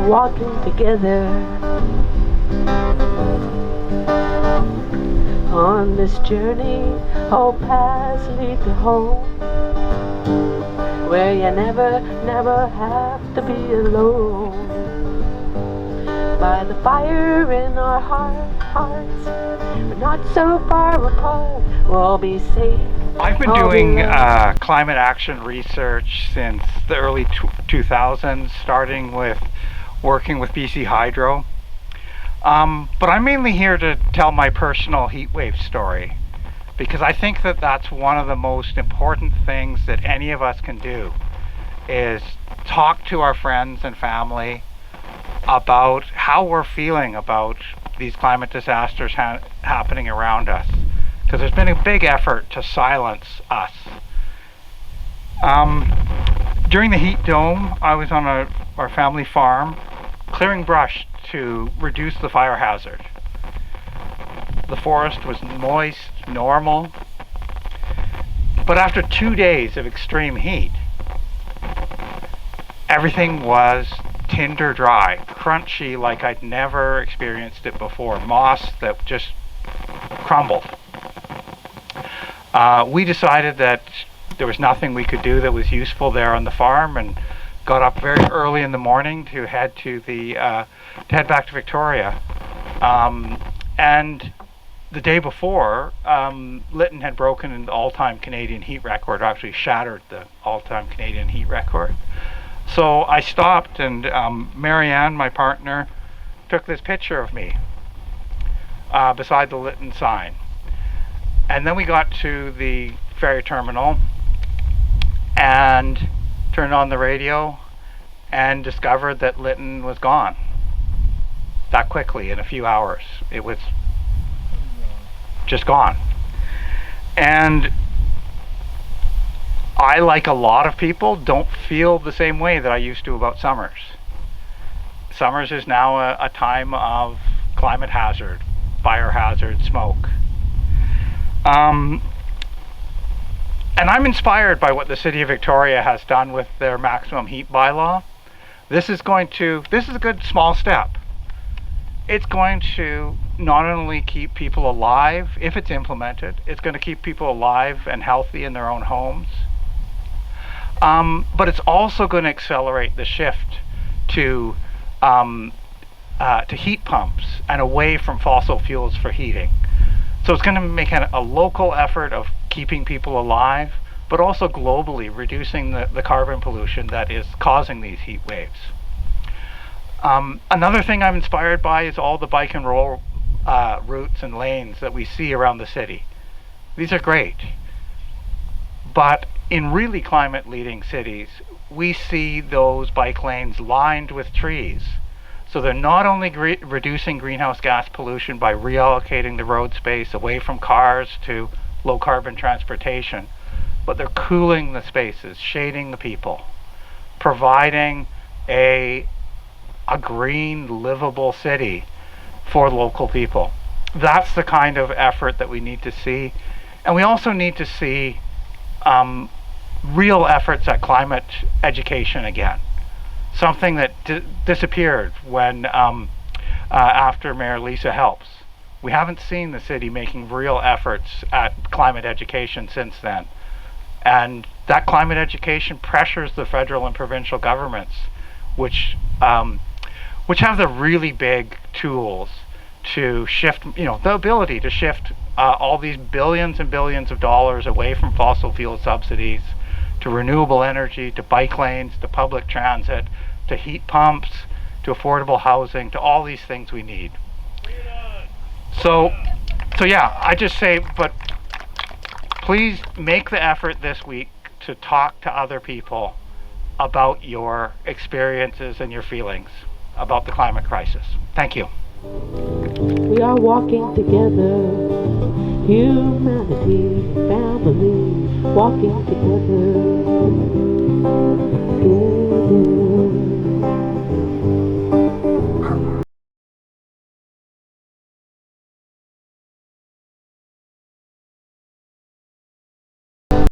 walking together on this journey. All paths lead to home, where you never have to be alone. By the fire in our hearts, we're not so far apart. We'll all be safe. I've been doing climate action research since the early 2000s, starting with working with BC Hydro. But I'm mainly here to tell my personal heat wave story, because I think that that's one of the most important things that any of us can do, is talk to our friends and family about how we're feeling about these climate disasters happening around us, because there's been a big effort to silence us. During the heat dome, I was on our family farm clearing brush to reduce the fire hazard. The forest was moist, normal, but after 2 days of extreme heat, everything was tinder dry, crunchy like I'd never experienced it before, moss that just crumbled. We decided that there was nothing we could do that was useful there on the farm, and got up very early in the morning to head back to Victoria. And the day before, Lytton had broken an all-time Canadian heat record, or actually shattered the all-time Canadian heat record. So I stopped, and Marianne, my partner, took this picture of me beside the Lytton sign. And then we got to the ferry terminal and turned on the radio and discovered that Lytton was gone that quickly, in a few hours. It was just gone. And I, like a lot of people, don't feel the same way that I used to about summers. Summers is now a time of climate hazard, fire hazard, smoke. And I'm inspired by what the City of Victoria has done with their maximum heat bylaw. This is a good small step. It's going to not only keep people alive, if it's implemented, it's going to keep people alive and healthy in their own homes. But it's also going to accelerate the shift to heat pumps and away from fossil fuels for heating. So it's going to make a local effort of keeping people alive, but also globally reducing the carbon pollution that is causing these heat waves. Another thing I'm inspired by is all the bike and roll routes and lanes that we see around the city. These are great. But in really climate leading cities, we see those bike lanes lined with trees. So they're not only reducing greenhouse gas pollution by reallocating the road space away from cars to low carbon transportation, but they're cooling the spaces, shading the people, providing a green, livable city for local people. That's the kind of effort that we need to see. And we also need to see real efforts at climate education again. Something that disappeared when after Mayor Lisa Helps. We haven't seen the city making real efforts at climate education since then. And that climate education pressures the federal and provincial governments, which have the really big tools to shift, the ability to shift all these billions and billions of dollars away from fossil fuel subsidies to renewable energy, to bike lanes, to public transit, to heat pumps, to affordable housing, to all these things we need. So yeah, I just say, but please make the effort this week to talk to other people about your experiences and your feelings about the climate crisis. Thank you. We are walking together, humanity, family, walking together.